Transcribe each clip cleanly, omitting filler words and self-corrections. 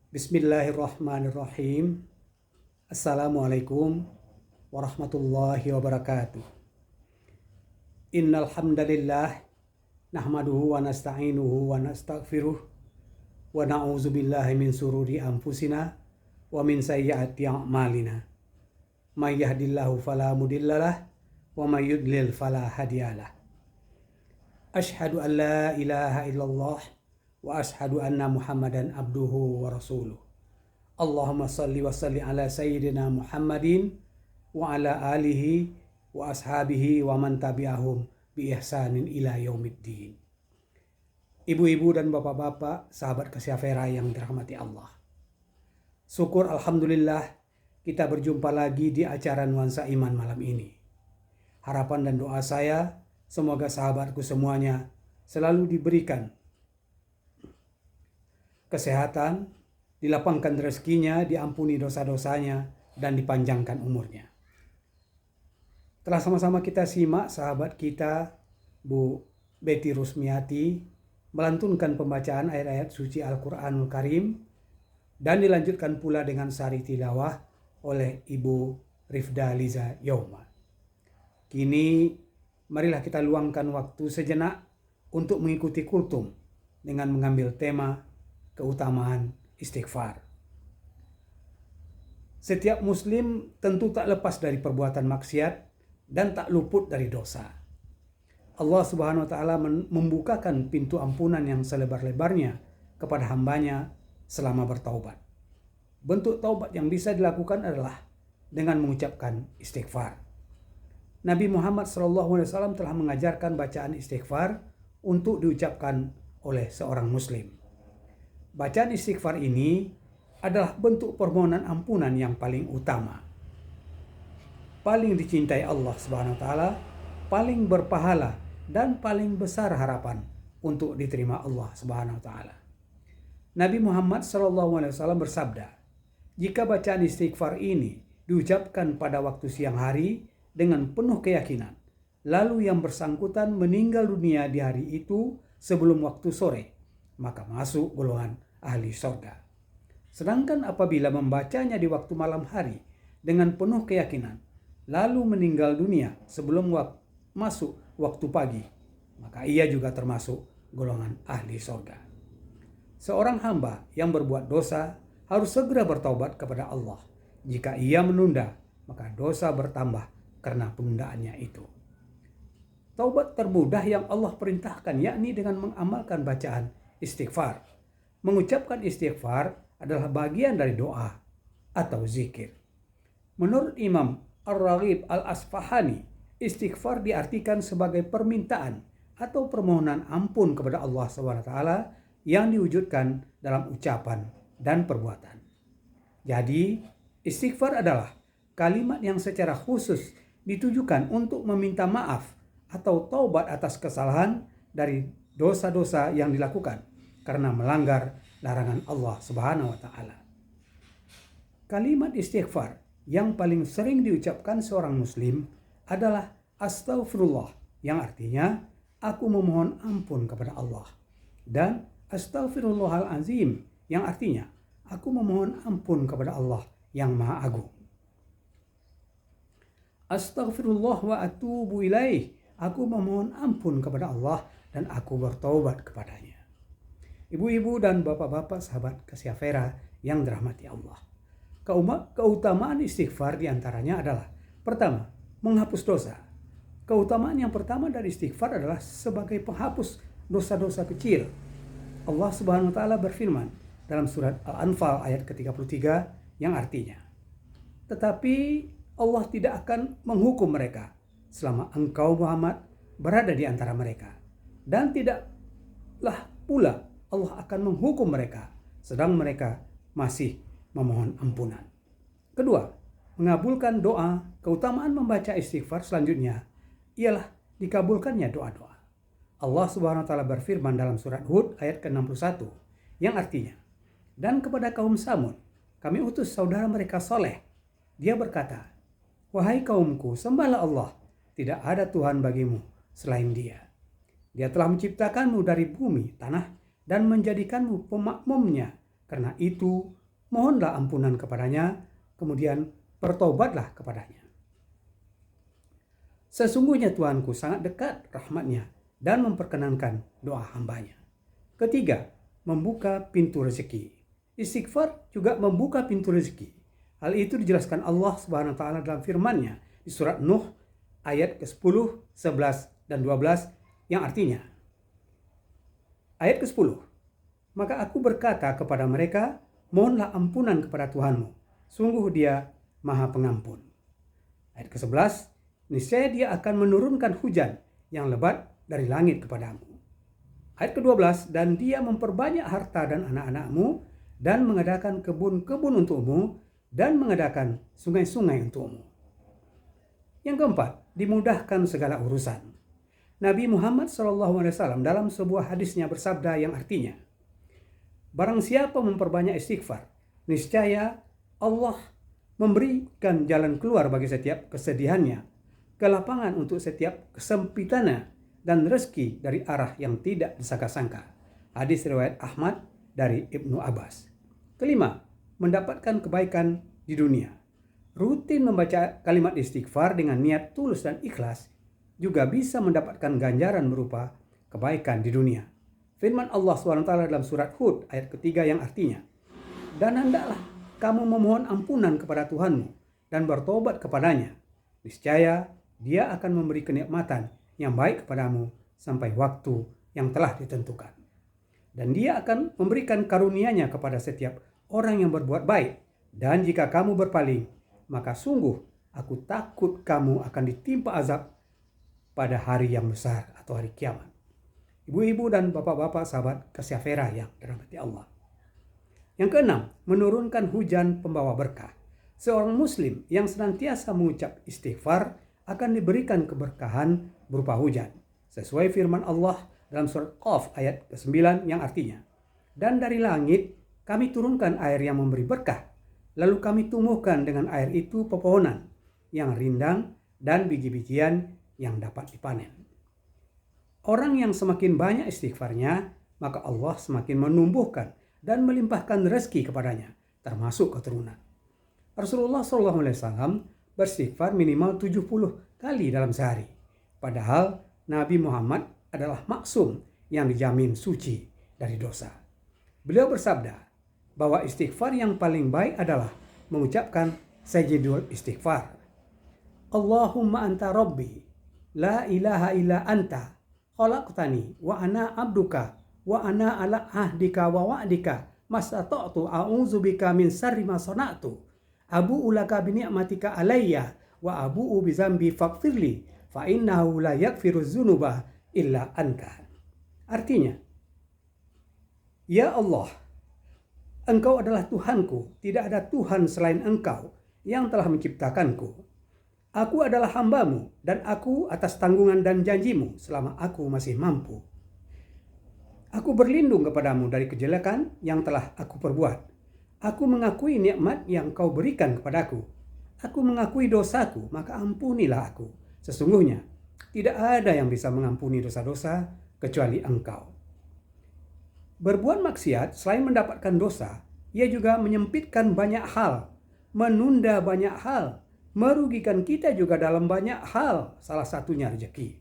Bismillahirrahmanirrahim. Assalamualaikum warahmatullahi wabarakatuh. Innal hamdalillah nahmaduhu wa nasta'inuhu wa nastaghfiruh wa na'udzu billahi min sururi anfusina wa min sayyiati a'malina. May yahdihillahu fala mudhillalah wa may yudlil fala hadiyalah. Asyhadu an la ilaha illallah wa ashhadu anna Muhammadan abduhu wa rasuluh. Allahumma salli wa salli ala sayyidina Muhammadin wa ala alihi wa ashabihi wa man tabi'ahum bi ihsanin ila yaumiddin. Ibu-ibu dan bapak-bapak, sahabat Kasih Vera yang dirahmati Allah. Syukur alhamdulillah kita berjumpa lagi di acara Nuansa Iman malam ini. Harapan dan doa saya semoga sahabatku semuanya selalu diberikan kesehatan, dilapangkan rezekinya, diampuni dosa-dosanya, dan dipanjangkan umurnya. Telah sama-sama kita simak sahabat kita, Bu Betty Rusmiati, melantunkan pembacaan ayat-ayat suci Al-Quranul Karim, dan dilanjutkan pula dengan sari tilawah oleh Ibu Rifda Liza Yauma. Kini, marilah kita luangkan waktu sejenak untuk mengikuti kultum dengan mengambil tema keutamaan istighfar. Setiap muslim tentu tak lepas dari perbuatan maksiat dan tak luput dari dosa. Allah Subhanahu wa taala membukakan pintu ampunan yang selebar-lebarnya kepada hambanya selama bertaubat. Bentuk taubat yang bisa dilakukan adalah dengan mengucapkan istighfar. Nabi Muhammad SAW telah mengajarkan bacaan istighfar untuk diucapkan oleh seorang muslim. Bacaan istighfar ini adalah bentuk permohonan ampunan yang paling utama, paling dicintai Allah Subhanahu wa taala, paling berpahala dan paling besar harapan untuk diterima Allah Subhanahu wa taala. Nabi Muhammad SAW bersabda, jika bacaan istighfar ini diucapkan pada waktu siang hari dengan penuh keyakinan, lalu yang bersangkutan meninggal dunia di hari itu sebelum waktu sore, maka masuk golongan ahli surga. Sedangkan apabila membacanya di waktu malam hari dengan penuh keyakinan, lalu meninggal dunia sebelum masuk waktu pagi, maka ia juga termasuk golongan ahli surga. Seorang hamba yang berbuat dosa harus segera bertaubat kepada Allah. Jika ia menunda, maka dosa bertambah karena penundaannya itu. Taubat termudah yang Allah perintahkan yakni dengan mengamalkan bacaan istighfar. Mengucapkan istighfar adalah bagian dari doa atau zikir. Menurut Imam Ar-Raghib Al-Asfahani, istighfar diartikan sebagai permintaan atau permohonan ampun kepada Allah SWT yang diwujudkan dalam ucapan dan perbuatan. Jadi, istighfar adalah kalimat yang secara khusus ditujukan untuk meminta maaf atau taubat atas kesalahan dari dosa-dosa yang dilakukan karena melanggar larangan Allah Subhanahu wa taala. Kalimat istighfar yang paling sering diucapkan seorang muslim adalah astaghfirullah, yang artinya aku memohon ampun kepada Allah, dan astaghfirullahalazim yang artinya aku memohon ampun kepada Allah yang Maha Agung. Astaghfirullah wa atubu ilaih, aku memohon ampun kepada Allah dan aku bertaubat kepadanya. Ibu-ibu dan bapak-bapak sahabat Kasih Vera yang dirahmati Allah. Keutamaan istighfar diantaranya adalah, pertama, menghapus dosa. Keutamaan yang pertama dari istighfar adalah sebagai penghapus dosa-dosa kecil. Allah Subhanahu wa taala berfirman dalam surat Al-Anfal ayat ke-33 yang artinya, tetapi Allah tidak akan menghukum mereka selama engkau Muhammad berada di antara mereka, dan tidaklah pula Allah akan menghukum mereka sedang mereka masih memohon ampunan. Kedua, mengabulkan doa. Keutamaan membaca istighfar selanjutnya ialah dikabulkannya doa-doa. Allah Subhanahu wa taala berfirman dalam surat Hud ayat ke-61 yang artinya, dan kepada kaum Samud kami utus saudara mereka Saleh. Dia berkata, wahai kaumku, sembahlah Allah, tidak ada Tuhan bagimu selain Dia. Dia telah menciptakanmu dari bumi, tanah, dan menjadikanmu pemakmumnya. Karena itu, mohonlah ampunan kepadanya, kemudian bertobatlah kepadanya. Sesungguhnya Tuhanku sangat dekat rahmatnya dan memperkenankan doa hambanya. Ketiga, membuka pintu rezeki. Istighfar juga membuka pintu rezeki. Hal itu dijelaskan Allah Subhanahu wa taala dalam firman-Nya di surat Nuh ayat ke-10, 11 dan 12 yang artinya, ayat ke-10, maka aku berkata kepada mereka, mohonlah ampunan kepada Tuhanmu, sungguh Dia Maha Pengampun. Ayat ke-11, niscaya Dia akan menurunkan hujan yang lebat dari langit kepadamu. Ayat ke-12, dan Dia memperbanyak harta dan anak-anakmu, dan mengadakan kebun-kebun untukmu, dan mengadakan sungai-sungai untukmu. Yang keempat, dimudahkan segala urusan. Nabi Muhammad SAW dalam sebuah hadisnya bersabda yang artinya, barang siapa memperbanyak istighfar, niscaya Allah memberikan jalan keluar bagi setiap kesedihannya, kelapangan untuk setiap kesempitannya, dan rezeki dari arah yang tidak disangka-sangka. Hadis riwayat Ahmad dari Ibnu Abbas. Kelima, mendapatkan kebaikan di dunia. Rutin membaca kalimat istighfar dengan niat tulus dan ikhlas juga bisa mendapatkan ganjaran berupa kebaikan di dunia. Firman Allah SWT dalam surat Hud ayat ketiga yang artinya, dan hendaklah kamu memohon ampunan kepada Tuhanmu dan bertobat kepadanya. Niscaya Dia akan memberi kenikmatan yang baik kepadamu sampai waktu yang telah ditentukan. Dan Dia akan memberikan karunia-Nya kepada setiap orang yang berbuat baik. Dan jika kamu berpaling, maka sungguh aku takut kamu akan ditimpa azab pada hari yang besar atau hari kiamat. Ibu-ibu dan bapak-bapak sahabat kasih Vera yang dirahmati Allah. Yang keenam, menurunkan hujan pembawa berkah. Seorang muslim yang senantiasa mengucap istighfar akan diberikan keberkahan berupa hujan. Sesuai firman Allah dalam surat Qaf ayat ke-9 yang artinya, dan dari langit kami turunkan air yang memberi berkah, lalu kami tumbuhkan dengan air itu pepohonan yang rindang dan biji-bijian yang dapat dipanen. Orang yang semakin banyak istighfarnya, maka Allah semakin menumbuhkan dan melimpahkan rezeki kepadanya, termasuk keturunan. Rasulullah SAW beristighfar minimal 70 kali dalam sehari. Padahal Nabi Muhammad adalah maksum yang dijamin suci dari dosa. Beliau bersabda bahwa istighfar yang paling baik adalah mengucapkan sayyidul istighfar. Allahumma anta rabbi, la ilaha illa anta, khalaqtani wa ana abduka, wa ana ala ahdika wa wa'dika, mastata'tu a'udzubika min syarri ma sana'tu, abu'u laka bi ni'matika alayya, wa abu'u bi dzambi faghfirli, fa innahu la yaghfiru dzunuba illa anta. Artinya, ya Allah, Engkau adalah Tuhanku, tidak ada Tuhan selain Engkau yang telah menciptakanku. Aku adalah hamba-Mu dan aku atas tanggungan dan janji-Mu selama aku masih mampu. Aku berlindung kepadamu dari kejelekan yang telah aku perbuat. Aku mengakui nikmat yang Kau berikan kepadaku. Aku mengakui dosaku, maka ampunilah aku. Sesungguhnya tidak ada yang bisa mengampuni dosa-dosa kecuali Engkau. Berbuat maksiat selain mendapatkan dosa, ia juga menyempitkan banyak hal, menunda banyak hal, merugikan kita juga dalam banyak hal, salah satunya rezeki.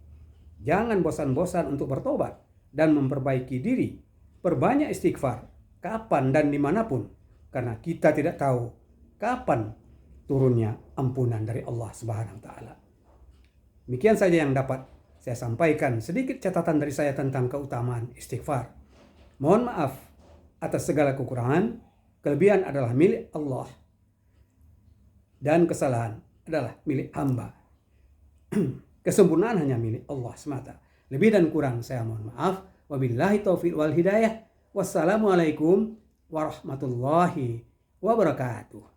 Jangan bosan-bosan untuk bertobat dan memperbaiki diri. Perbanyak istighfar, kapan dan dimanapun, karena kita tidak tahu kapan turunnya ampunan dari Allah Subhanahu wa taala. Demikian saja yang dapat saya sampaikan, sedikit catatan dari saya tentang keutamaan istighfar. Mohon maaf atas segala kekurangan, kelebihan adalah milik Allah dan kesalahan adalah milik hamba. Kesempurnaan hanya milik Allah semata. Lebih dan kurang saya mohon maaf. Wabillahi taufiq wal hidayah. Wassalamualaikum warahmatullahi wabarakatuh.